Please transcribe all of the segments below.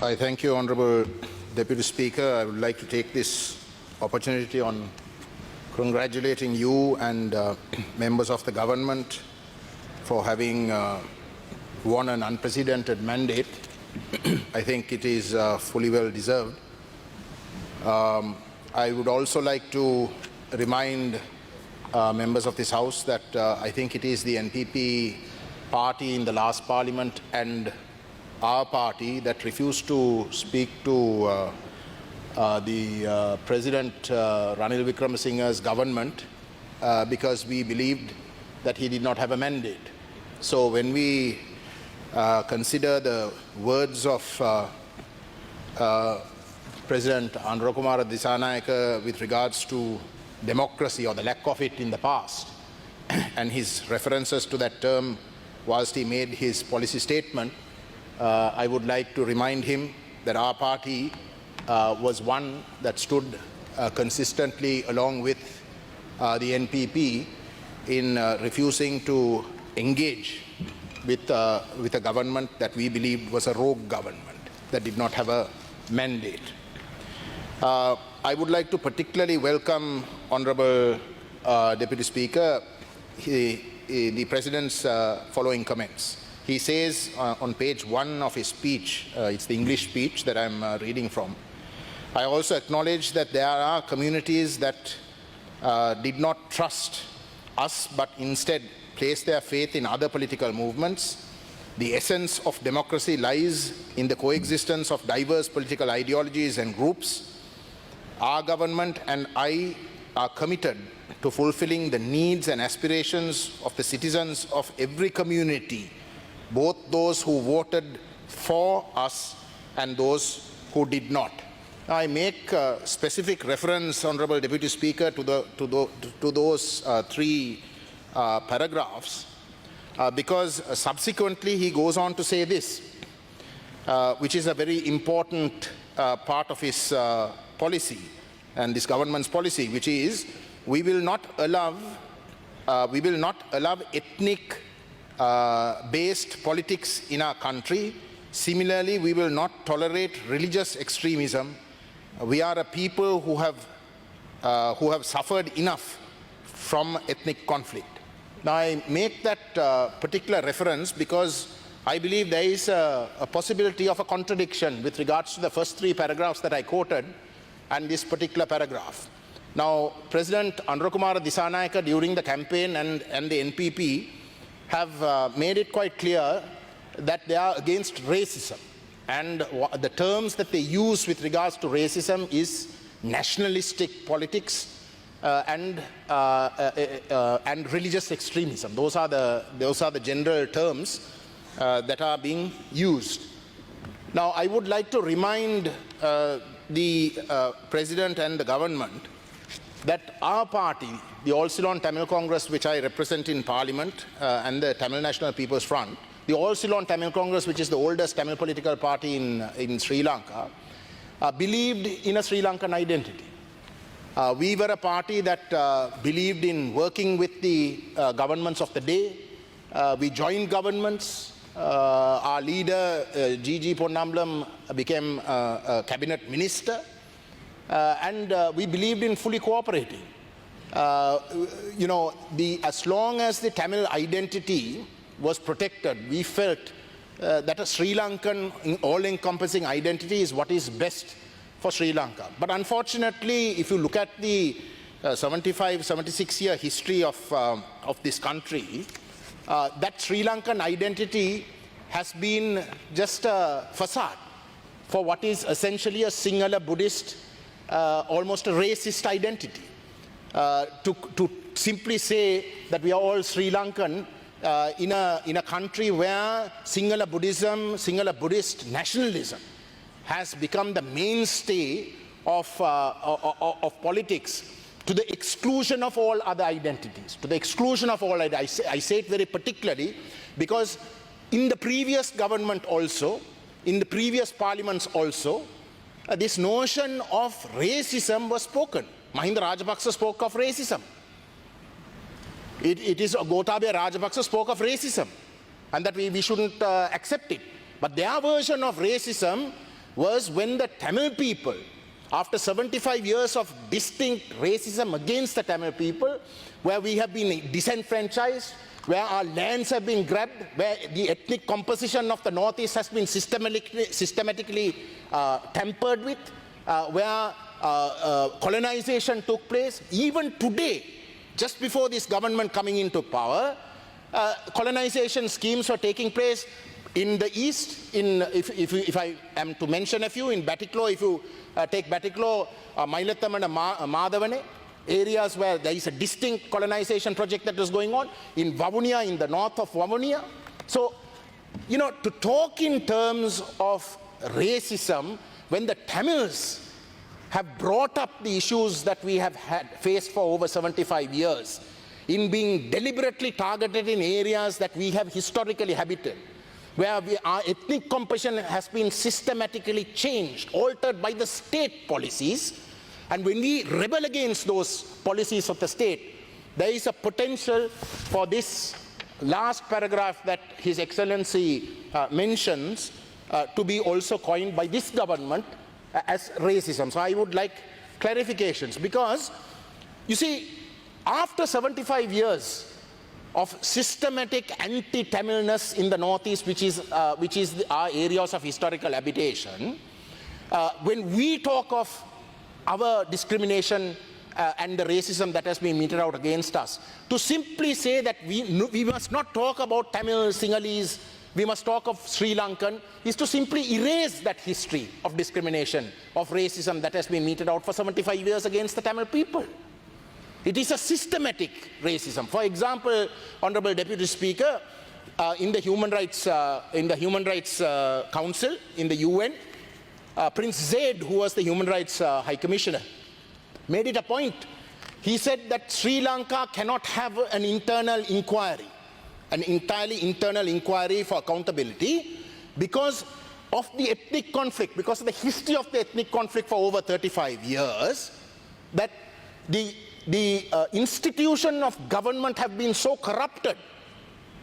I thank you, Honourable Deputy Speaker. I would like to take this opportunity on congratulating you and members of the government for having won an unprecedented mandate. I think it is fully well deserved. I would also like to remind members of this House that I think it is the NPP party in the last parliament and our party that refused to speak to the President Ranil Wickremesinghe's government because we believed that he did not have a mandate. So when we consider the words of President Gajendrakumar with regards to democracy or the lack of it in the past, and his references to that term whilst he made his policy statement, I would like to remind him that our party was one that stood consistently along with the NPP in refusing to engage with a government that we believed was a rogue government that did not have a mandate. I would like to particularly welcome Honourable Deputy Speaker the President's following comments. He says on page 1 of his speech, it's the English speech that I'm reading from, I also acknowledge that there are communities that did not trust us but instead placed their faith in other political movements. The essence of democracy lies in the coexistence of diverse political ideologies and groups. Our government and I are committed to fulfilling the needs and aspirations of the citizens of every community, both those who voted for us and those who did not. I make specific reference, Honourable Deputy Speaker, to those three paragraphs because subsequently he goes on to say this, which is a very important part of his policy and this government's policy, which is we will not allow ethnic based politics in our country. Similarly, we will not tolerate religious extremism. We are a people who have suffered enough from ethnic conflict. Now, I make that particular reference because I believe there is a possibility of a contradiction with regards to the first three paragraphs that I quoted and this particular paragraph. Now, President Gajendrakumar during the campaign and the NPP have made it quite clear that they are against racism. And the terms that they use with regards to racism is nationalistic politics and religious extremism. Those are the general terms that are being used. Now, I would like to remind the President and the government that our party, the All Ceylon Tamil Congress, which I represent in Parliament, and the Tamil National People's Front, the All Ceylon Tamil Congress, which is the oldest Tamil political party in Sri Lanka, believed in a Sri Lankan identity. We were a party that believed in working with the governments of the day. We joined governments. Our leader, Ponnambalam, became a cabinet minister. And we believed in fully cooperating. As long as the Tamil identity was protected, we felt that a Sri Lankan all-encompassing identity is what is best for Sri Lanka. But unfortunately, if you look at the 76-year history of this country, that Sri Lankan identity has been just a facade for what is essentially a Sinhala Buddhist, almost a racist identity. To simply say that we are all Sri Lankan in a country where Sinhala Buddhism, Sinhala Buddhist nationalism has become the mainstay of politics to the exclusion of all other identities, to the exclusion of all I say it very particularly because in the previous government also, in the previous parliaments also, this notion of racism was spoken. Mahinda Rajapaksa spoke of racism. It is Gotabaya Rajapaksa spoke of racism and that we shouldn't accept it. But their version of racism was when the Tamil people, after 75 years of distinct racism against the Tamil people, where we have been disenfranchised, where our lands have been grabbed, where the ethnic composition of the Northeast has been systematically tampered with, where colonization took place. Even today, just before this government coming into power, colonization schemes were taking place in the east. If I am to mention a few, in Batiklo, if you take Batiklo, Mailatham and Madhavane, areas where there is a distinct colonization project that is going on, in Vavuniya, in the north of Vavuniya. So, you know, to talk in terms of racism, when the Tamils have brought up the issues that we have faced for over 75 years, in being deliberately targeted in areas that we have historically habited, where our ethnic composition has been systematically changed, altered by the state policies, and when we rebel against those policies of the state, there is a potential for this last paragraph that His Excellency mentions to be also coined by this government as racism. So I would like clarifications, because you see, after 75 years of systematic anti-Tamilness in the Northeast, which is our areas of historical habitation, when we talk of our discrimination and the racism that has been meted out against us, to simply say that we must not talk about Tamil, Sinhalese, we must talk of Sri Lankan, is to simply erase that history of discrimination, of racism that has been meted out for 75 years against the Tamil people. It is a systematic racism. For example, Honorable Deputy Speaker, in the Human Rights Council, in the UN, Prince Zaid, who was the Human Rights High Commissioner, made it a point. He said that Sri Lanka cannot have an internal inquiry, an entirely internal inquiry for accountability, because of the ethnic conflict, because of the history of the ethnic conflict for over 35 years, that the institution of government have been so corrupted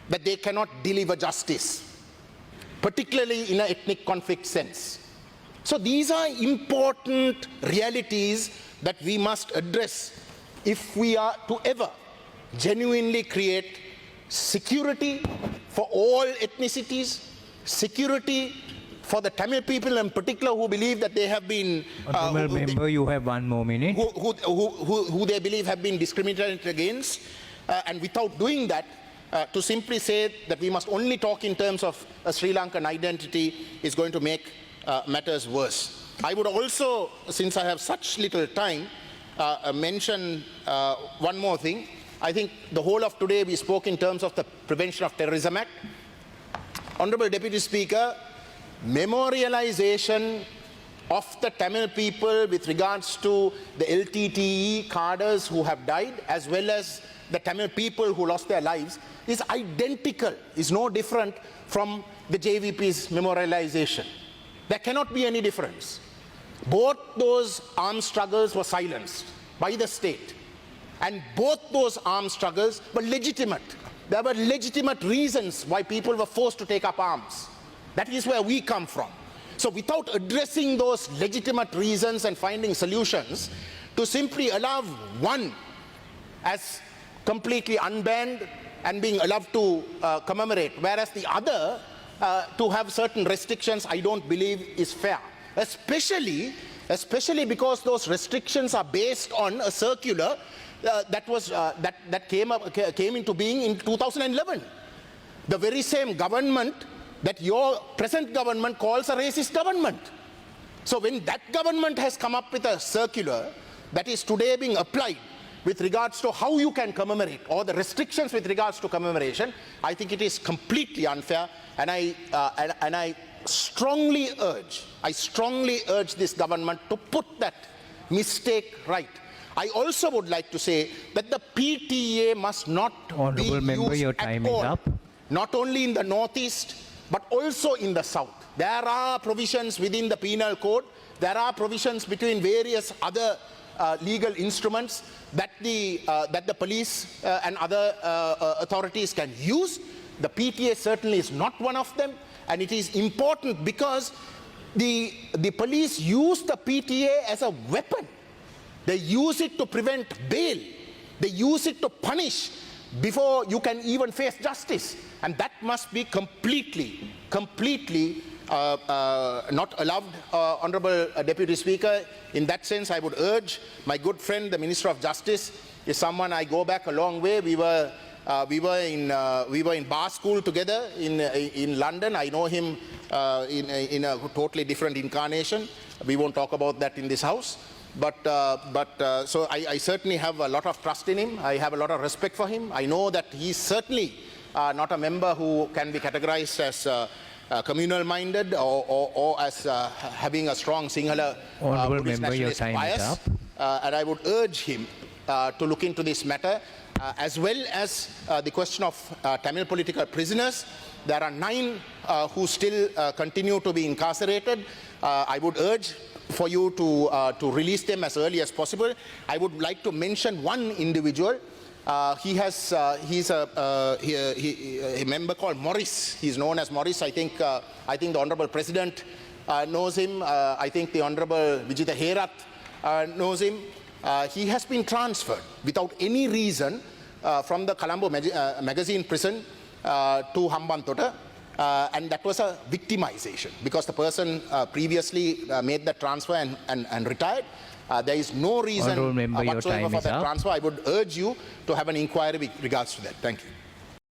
that they cannot deliver justice, particularly in an ethnic conflict sense. So these are important realities that we must address if we are to ever genuinely create security for all ethnicities, security for the Tamil people in particular, who believe that they have been... Honourable Member, you have 1 more minute. Who they believe have been discriminated against, and without doing that, to simply say that we must only talk in terms of a Sri Lankan identity is going to make matters worse. I would also, since I have such little time, mention one more thing. I think the whole of today we spoke in terms of the Prevention of Terrorism Act. Honourable Deputy Speaker, memorialization of the Tamil people with regards to the LTTE cadres who have died, as well as the Tamil people who lost their lives, is identical, is no different from the JVP's memorialization. There cannot be any difference. Both those armed struggles were silenced by the state, and both those armed struggles were legitimate. There were legitimate reasons why people were forced to take up arms. That is where we come from. So without addressing those legitimate reasons and finding solutions, to simply allow one as completely unbanned and being allowed to commemorate, whereas the other to have certain restrictions, I don't believe is fair. Especially because those restrictions are based on a circular that came into being in 2011. The very same government that your present government calls a racist government. So when that government has come up with a circular that is today being applied with regards to how you can commemorate, or the restrictions with regards to commemoration, I think it is completely unfair, and I strongly urge this government to put that mistake right. I also would like to say that the PTA must not Honourable be Member, used your at time is all, up. not only in the Northeast, but also in the South. There are provisions within the penal code, there are provisions between various other legal instruments that the police and other authorities can use. The PTA certainly is not one of them, and it is important because the police use the PTA as a weapon. They use it to prevent bail. They use it to punish before you can even face justice. And that must be completely not allowed, Honorable Deputy Speaker. In that sense, I would urge my good friend, the Minister of Justice, is someone I go back a long way. We were in bar school together in London. I know him in a totally different incarnation. We won't talk about that in this house. So I certainly have a lot of trust in him. I have a lot of respect for him. I know that he's certainly not a member who can be categorized as communal-minded or as having a strong Sinhala Buddhist nationalist bias. And I would urge him to look into this matter, as well as the question of Tamil political prisoners. There are 9 who still continue to be incarcerated. I would urge for you to release them as early as possible. I would like to mention one individual. He's a member called Morris. He's known as Morris. I think the Honourable President knows him. I think the Honourable Vijita Herath knows him. He has been transferred without any reason from the Colombo magazine prison to Hambantota. And that was a victimization because the person previously made the transfer and retired. There is no reason whatsoever for that transfer. I would urge you to have an inquiry with regards to that. Thank you.